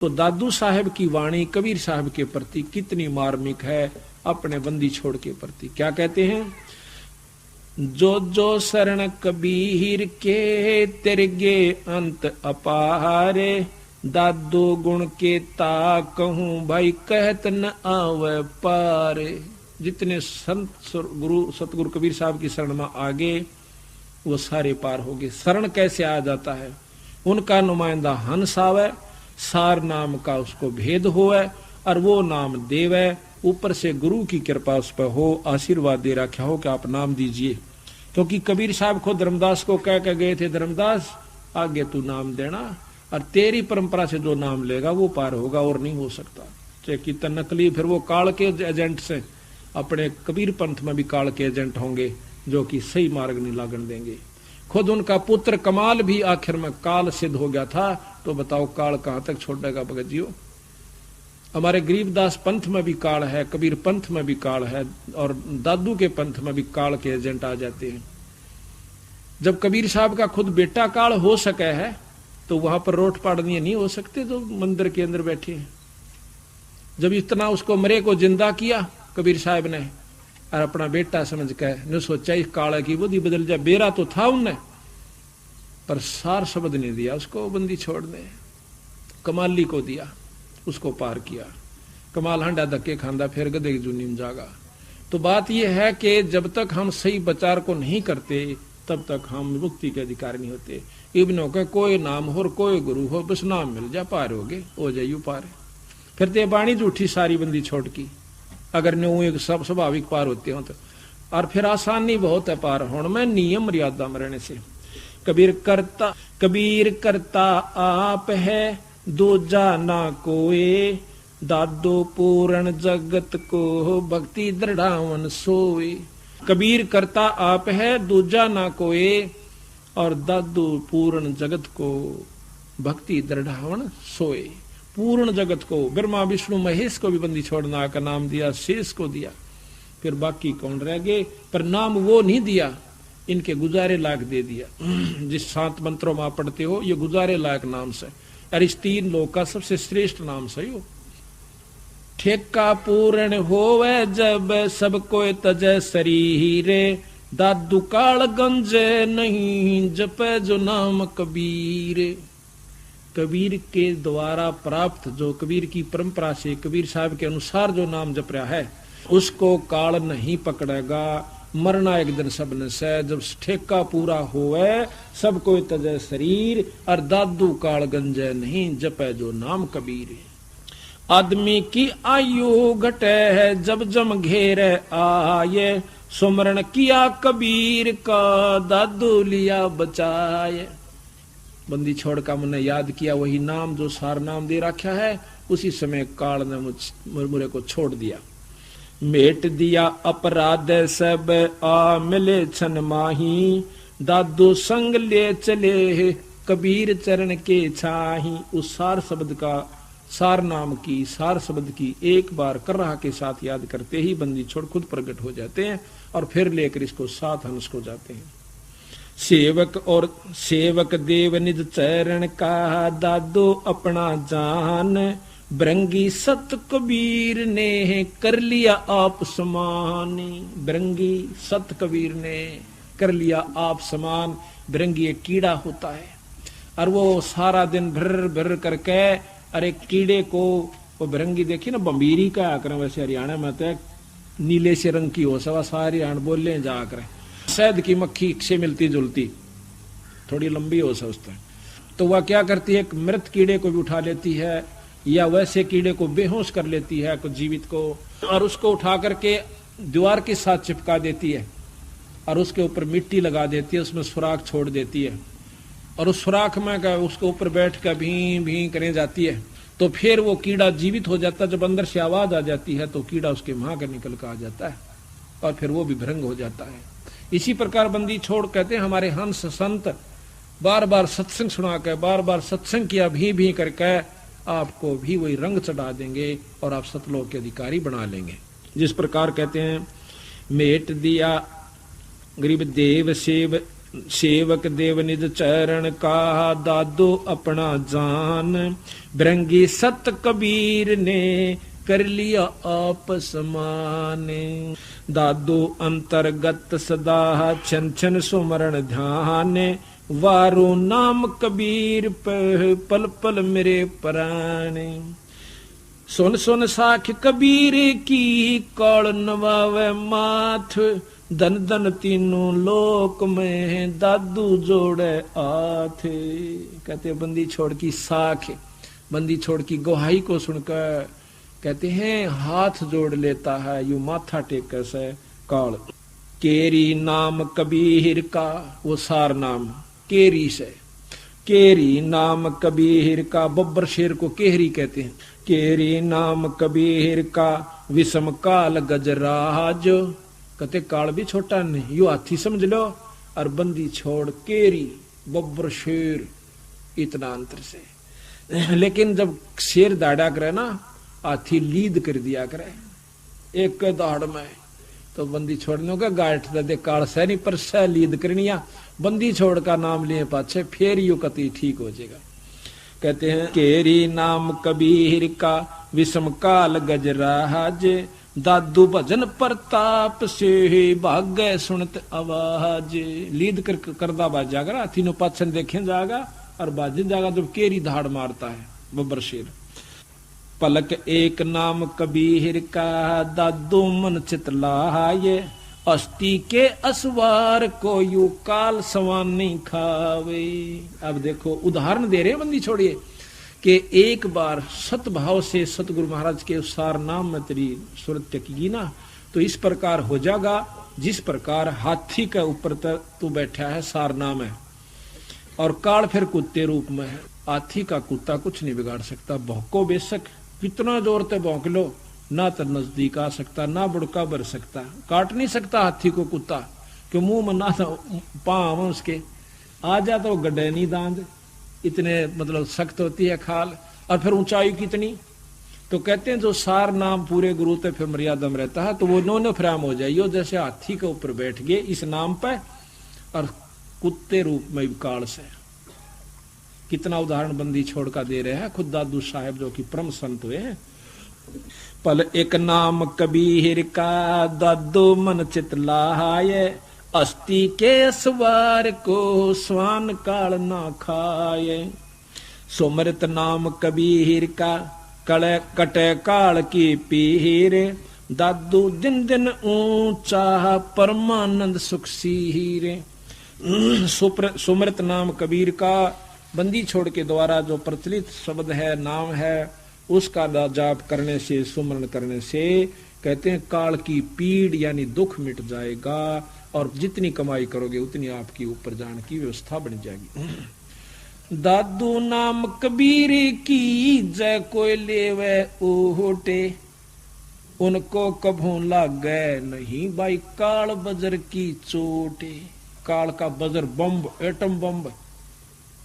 तो दादू साहब की वाणी कबीर साहब के प्रति कितनी मार्मिक है, अपने बंदी छोड़ के प्रति। क्या कहते हैं? जो जो शरण कबीर के तिरगे अंत अपारे, दादो गुण के ता कहूं भाई कहत न आवे पारे। जितने संत गुरु सतगुरु कबीर साहब की शरण में आगे वो सारे पार हो गए। शरण कैसे आ जाता है? उनका नुमाइंदा हंस आवे, सार नाम का उसको भेद होवे और वो नाम देवे, ऊपर से गुरु की कृपा उस पर हो, आशीर्वाद दे रखा हो कि आप नाम दीजिए। क्योंकि कबीर साहब को धर्मदास को कह के गए थे, धर्मदास आगे तू नाम देना और तेरी परंपरा से जो नाम लेगा वो पार होगा और नहीं हो सकता। चाहे कितना नकली, फिर वो काल के एजेंट से, अपने कबीर पंथ में भी काल के एजेंट होंगे जो कि सही मार्ग नहीं लागण देंगे। खुद उनका पुत्र कमाल भी आखिर में काल सिद्ध हो गया था, तो बताओ काल कहां तक छोड़ेगा भगत जियो। हमारे गरीबदास पंथ में भी काल है, कबीर पंथ में भी काल है, और दादू के पंथ में भी काल के एजेंट आ जाते हैं। जब कबीर साहब का खुद बेटा काल हो सके है तो वहां पर रोट पाड़नी नहीं हो सकते जो मंदिर के अंदर बैठे हैं। जब इतना उसको मरे को जिंदा किया कबीर साहब ने और अपना बेटा समझ के ने सोचा इस काल की बुद्धि बदल जाए। बेरा तो था उनने, पर सार शब्द नहीं दिया उसको बंदी छोड़ने। कमाली को दिया, उसको पार किया। कमाल हंडा धक्के खांदा फिर गधे की जूनी में जागा। तो बात यह है कि जब तक हम सही विचार को नहीं करते तब तक हम मुक्ति के अधिकारी नहीं होते। इब्नों के कोई नाम हो कोई गुरु हो, बस नाम मिल जा पार हो जाइयो पार। फिर ते बाणी झूठी सारी बंदी छोड़ की, अगर न्यू एक सब स्वाभाविक पार होते हो तो। और फिर आसानी बहुत है पार होने में, नियम मर्यादा में रहने से। कबीर करता आप है दूजा ना कोई, दादो पूर्ण जगत को भक्ति दृढ़ावन सोए। कबीर करता आप है दूजा ना कोई, और दादू पूर्ण जगत को भक्ति दृढ़ावन सोए। पूर्ण जगत को, ब्रह्मा विष्णु महेश को भी बंदी छोड़ना का नाम दिया, शेष को दिया, फिर बाकी कौन रह गए। पर नाम वो नहीं दिया, इनके गुजारे लायक दे दिया। जिस 7 मंत्रों में आप पढ़ते हो ये गुजारे लायक नाम से, और इस 3 लोक का सबसे श्रेष्ठ नाम सही हो। ठेका पूर्ण होवे जब सब कोई तजय शरीरे, दादू काल गंजे नहीं जपे जो नाम कबीर। कबीर के द्वारा प्राप्त, जो कबीर की परंपरा से कबीर साहब के अनुसार जो नाम जप रहा है उसको काल नहीं पकड़ेगा। मरना एक दिन सबने से, जब ठेका पूरा होवे सब कोई तजय शरीर, और दादू काल गंजे नहीं जपे जो नाम कबीर। आदमी की आयु घटे है जब जम घेरे आए, सुमरण किया कबीर का दादू लिया बचाए। बंदी छोड़ का मैंने याद किया वही नाम जो सार नाम दे रखा है, उसी समय काल ने मुझे को छोड़ दिया। मेट दिया अपराध सब आ मिले छन माही, दादू संग ले चले कबीर चरण के छाही। उस सार शब्द का, सार नाम की, सार शब्द की एक बार कर्रा के साथ याद करते ही बंदी छोड़ खुद प्रकट हो जाते हैं और फिर लेकर इसको साथ हंस को जाते हैं। सेवक देव निज चरण का, दादो अपना जान, बरंगी सत कबीर ने कर लिया आप समान। बरंगी सत कबीर ने कर लिया आप समान। बरंगी एक कीड़ा होता है और वो सारा दिन भर भर करके, अरे कीड़े को वो बरंगी देखी ना, बम्बीरी का आकर, वैसे हरियाणा में तो नीले से रंग की हो, सवा सारी आण बोले जाकर शहद की मक्खी से मिलती जुलती, थोड़ी लंबी हो सकता। तो वह क्या करती है, मृत कीड़े को भी उठा लेती है या वैसे कीड़े को बेहोश कर लेती है कुछ जीवित को, और उसको उठा करके दीवार के साथ चिपका देती है और उसके ऊपर मिट्टी लगा देती है, उसमें सुराख छोड़ देती है और उस सुराख में उसके ऊपर बैठ कर भी भी करने जाती है। तो फिर वो कीड़ा जीवित हो जाता है। जब अंदर से आवाज आ जाती है तो कीड़ा उसके मुंह कर निकल कर आ जाता है और फिर वो भी भ्रंग हो जाता है। इसी प्रकार बंदी छोड़ कहते हैं हमारे हंस संत बार बार सत्संग सुना के, बार बार सत्संग किया भी करके आपको भी वही रंग चढ़ा देंगे और आप सतलोक के अधिकारी बना लेंगे। जिस प्रकार कहते हैं, मेट दिया गरीब देव सेव सेवक देव निज चरण का, दादो अपना जान, बिरंगी सत कबीर ने कर लिया आप समाने। दादो अंतर्गत सदा छन छन सुमरण ध्यान, वारो नाम कबीर पल पल मेरे प्राणे। सुन सुन साख कबीर की, कौड़ नवावे माथ, धन धन तीनों लोक में दादू जोड़े आथे। कहते बंदी छोड़ की साख, बंदी छोड़ की गुहाई को सुनकर कहते हैं हाथ जोड़ लेता है यू माथा टेक से काल। केरी नाम कबीर का, वो सार नाम केरी से, केरी नाम कबीर का, बब्बर शेर को केहरी कहते हैं। केरी नाम कबीर का, विषम काल गजराज, कहते काल भी छोटा नहीं, यू हाथी समझ लो, और बंदी छोड़ केरी बब्बर शेर, इतना अंतर से। लेकिन जब शेर दाड़ा करे ना, हाथी लीद कर दिया करे एक दाड़ में, तो बंदी छोड़ने का गाठ दे काल सह नहीं, पर सह लीद करनिया बंदी छोड़ का नाम लिए पाछे, फिर यू कति ठीक हो जाएगा। कहते हैं केरी नाम कबीर का, विषम काल गजराज, दादू भजन प्रताप से भाग्य सुनत आवाज। लीद करदा बाज जागा, हाथी नो पाछन देखे जागा और बाजन जागा जब केरी धाड़ मारता है बब्बर शेर। पलक एक नाम कबीर का, दादू मन चितलाये, अस्थि के असवार को यू काल सवान नहीं खावे। अब देखो उदाहरण दे रहे बंदी छोड़िए कि एक बार सतभाव से सतगुरु महाराज के सार नाम में तेरी सुरत टेकेगी ना, तो इस प्रकार हो जाएगा जिस प्रकार हाथी के ऊपर तू बैठा है सार नाम है, और काल फिर कुत्ते रूप में है। हाथी का कुत्ता कुछ नहीं बिगाड़ सकता, भौंको बेशक कितना जोर से भौंक लो, ना तो नजदीक आ सकता, ना बुड़का भर सकता, काट नहीं सकता हाथी को कुत्ता, कि मुंह में ना तो पाँव उसके आ जाता, वो गड्ढे नहीं दांत, इतने मतलब सख्त होती है खाल, और फिर ऊंचाई कितनी। तो कहते हैं जो सार नाम पूरे गुरु ते फिर मर्यादा में रहता है, तो वो नौने फ्राम हो जाइयो, जैसे हाथी के ऊपर बैठ गए इस नाम पे, और कुत्ते रूप में काल से। कितना उदाहरण बंदी छोड़ का दे रहे हैं खुद दादू साहेब जो कि परम संत हुए हैं। पल एक नाम कबीर का, दादू मन चितलाये, अस्थि के असवार को स्वान काल ना खाए। सुमृत नाम कबीर का, कले कटे काल की पीर, दादू दिन दिन ऊंचा परमानंद सुख सीरे। सुमृत नाम कबीर का, बंदी छोड़ के द्वारा जो प्रचलित शब्द है नाम है, उसका जाप करने से सुमरण करने से कहते हैं काल की पीड़ यानी दुख मिट जाएगा, और जितनी कमाई करोगे उतनी आपकी ऊपर जाने की व्यवस्था बन जाएगी। दादू नाम कबीर की, जय कोई लेवे ओटे, उनको कभू लागे नहीं भाई काल बजर की चोटे। काल का बजर बम, एटम बम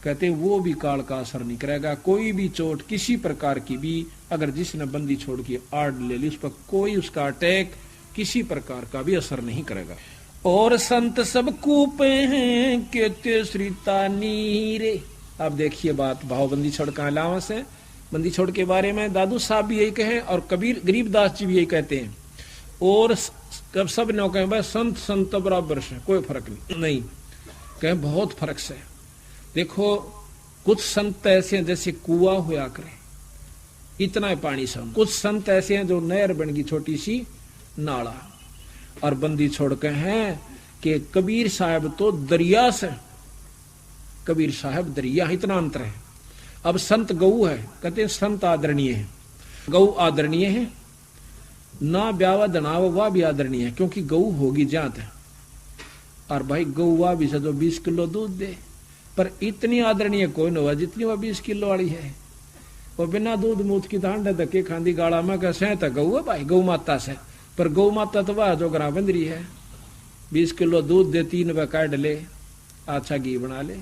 कहते वो भी काल का असर नहीं करेगा। कोई भी चोट किसी प्रकार की भी अगर जिसने बंदी छोड़ के आड़ ले ली, उस पर कोई उसका अटैक किसी प्रकार का भी असर नहीं करेगा। और संत सब कूपे हैं कहते श्रीता नीरे। अब देखिए बात भावबंदी छोड़ का अलावा से बंदी छोड़ के बारे में दादू साहब भी यही कहे और कबीर गरीबदास जी भी यही कहते हैं। और कब सब ने कहे भाई संत संत बराबर से कोई फर्क नहीं कहे, बहुत फर्क से। देखो कुछ संत ऐसे हैं जैसे कुआं हुआ करे इतना ही पानी सम, कुछ संत ऐसे हैं जो नहर बन गई छोटी सी नाला, और बंदी छोड़ के हैं कि कबीर साहब तो दरिया से, कबीर साहब दरिया, इतना अंतर है। अब संत गऊ है, कहते हैं संत आदरणीय है, गऊ आदरणीय है ना, ब्यावा दनावा वह भी आदरणीय है क्योंकि गऊ होगी जात है। और भाई गऊ वह भी जो 20 किलो दूध दे, पर इतनी आदरणीय कोई न हुआ जितनी वह 20 किलो वाली है। वो बिना दूध मूत की धांड धक्के खांदी गाड़ा में कैसे तो गऊ है भाई, गऊ माता से, पर गौ माता तो वह जो ग्राम बंदरी है 20 किलो दूध दे, 3 रुपये काट ले, अच्छा घी बना ले।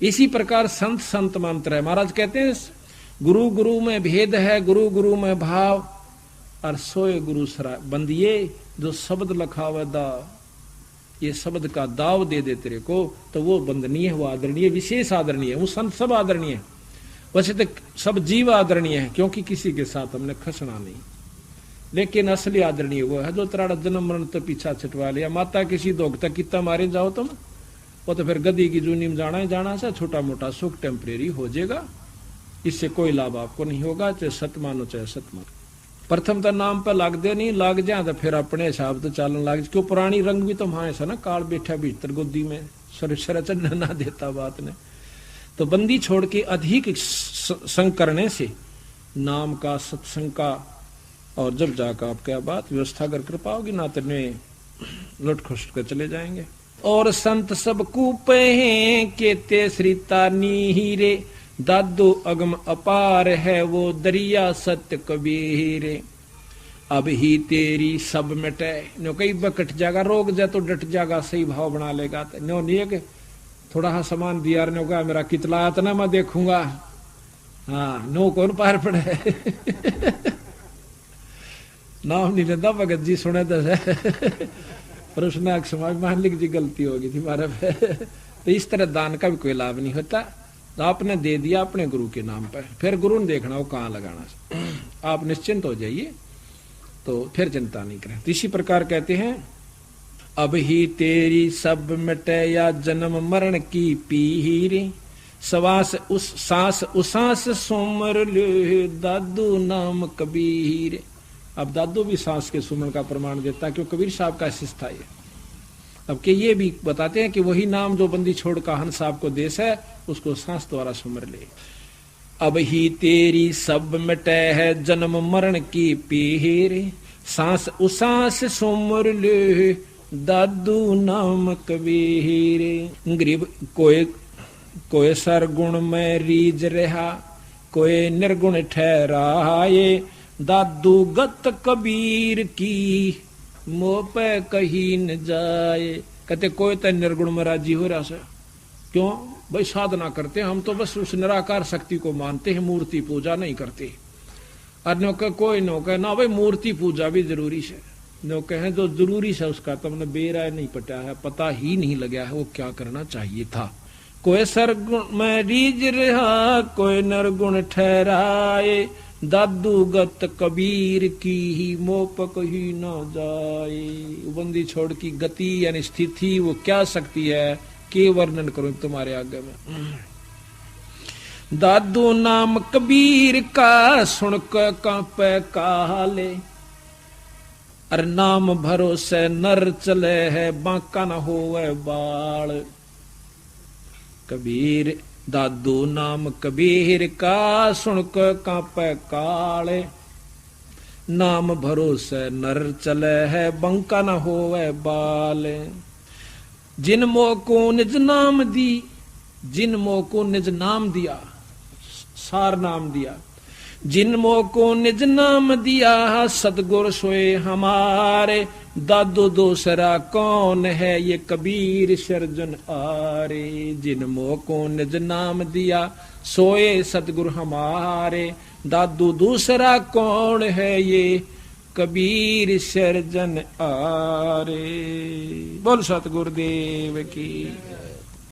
इसी प्रकार संत संत मंत्र है। महाराज कहते हैं गुरु गुरु में भेद है, गुरु गुरु में भाव, और सोए गुरु सरा बंदिए जो शब्द लखावे दा, ये शब्द का दाव दे दे तेरे को, तो वो वंदनीय है, वो आदरणीय, विशेष आदरणीय है। वो संत सब आदरणीय है, वैसे तो सब जीव आदरणीय है, क्योंकि किसी के साथ हमने खसना नहीं। लेकिन असली आदरणीय वो है जो तेरा जन्म मरण तो पीछा छटवा लिया। माता किसी दोग तक कितना मारे जाओ तुम, वो तो फिर गदी की जूनी में जाना ही जाना से, छोटा मोटा सुख टेम्परेरी हो जाएगा, इससे कोई लाभ आपको नहीं होगा, चाहे सत मानो चाहे सत मानो। प्रथम तो नाम पर लाग दे, नहीं लाग जाए तो फिर अपने हिसाब तो चालन लाग, क्यों पुरानी रंग भी तो वहां ऐसा ना, काल बैठा भीतर गोदी में सरचन ना देता बात ने। तो बंदी छोड़ के अधिक संग करने से नाम का, सत्संग का, और जब जाकर आप क्या बात व्यवस्था कर कृपा होगी ना, तेने लुट खुश कर चले जाएंगे। और संत सब कूपे हैं केते श्रीता नीरे, दादो अगम अपार है वो दरिया सत्य कबीरे। अब ही तेरी सब मिटे, नो कई बकट जागा, रोग जा तो डट जागा, सही भाव बना लेगा। नो नहीं है कि थोड़ा सा सामान दिया ने होगा, मेरा कितला आता ना मैं देखूंगा, हाँ नो कौन पार पड़े। नाम नहीं लेता भगत जी सुने तो पर उसने समाज मान ली जी गलती होगी थी हमारे पे। तो इस तरह दान का भी कोई लाभ नहीं होता। तो आपने दे दिया अपने गुरु के नाम पर, फिर गुरु ने देखना वो कहाँ लगाना। आप निश्चिंत हो जाइए, तो फिर चिंता नहीं करें। तो इसी प्रकार कहते हैं, अब ही तेरी सब मिटे या जन्म मरण की पीर, सवास उस सांस उसास सुमर ले दादू नाम कबीर। अब दादू भी सांस के सुमन का प्रमाण देता है, क्योंकि कबीर साहब का शिष्य था ये। अब के ये भी बताते हैं कि वही नाम जो बंदी छोड़ का हंस साहब को देश है, उसको सांस द्वारा सुमर ले। अब ही तेरी सब मिटे है जन्म मरण की पीर, सांस उसास सुमर ले दादू नाम कबीर। गरीब कोई सरगुण में रीज रहा, कोई निर्गुण ठहराए, दादू गत कबीर की मोह पे कहीं न जाए। कहते कोई तो निर्गुण में राजी हो रहा से, क्यों भाई साधना करते हम तो बस उस निराकार शक्ति को मानते हैं, मूर्ति पूजा नहीं करते। और नो कह कोई नो कह ना भाई मूर्ति पूजा भी जरूरी है, नो कहे जो जरूरी है उसका तुमने बेराय नहीं पटा है, पता ही नहीं लगा है वो क्या करना चाहिए था। कोई सरगुण में रीज रहा, कोई निर्गुण ठहराए, दादू गत कबीर की ही मोप कहीं न जाए। बंदी छोड़ की गति यानी स्थिति वो क्या सकती है, के वर्णन करूं तुम्हारे आगे में। दादू नाम कबीर का सुन के कांपे काले, अरे नाम भरोसे नर चले है बांका न होवे बाल। कबीर दादू नाम कबीर का सुन के कांपे काले, नाम भरोसे नर चले है बंका न होवे बाल। जिन मोह को निज नाम दी, जिन मोह को निज नाम दिया, सार नाम दिया, जिन मोह को निज नाम दिया, सतगुर सोए हमारे। दादू दूसरा कौन है ये कबीर सर्जन आरे। जिन मोह को निज नाम दिया, सोए सतगुरु हमारे। दादू दूसरा कौन है ये कबीर सर्जन आरे। बोल सतगुरुदेव की।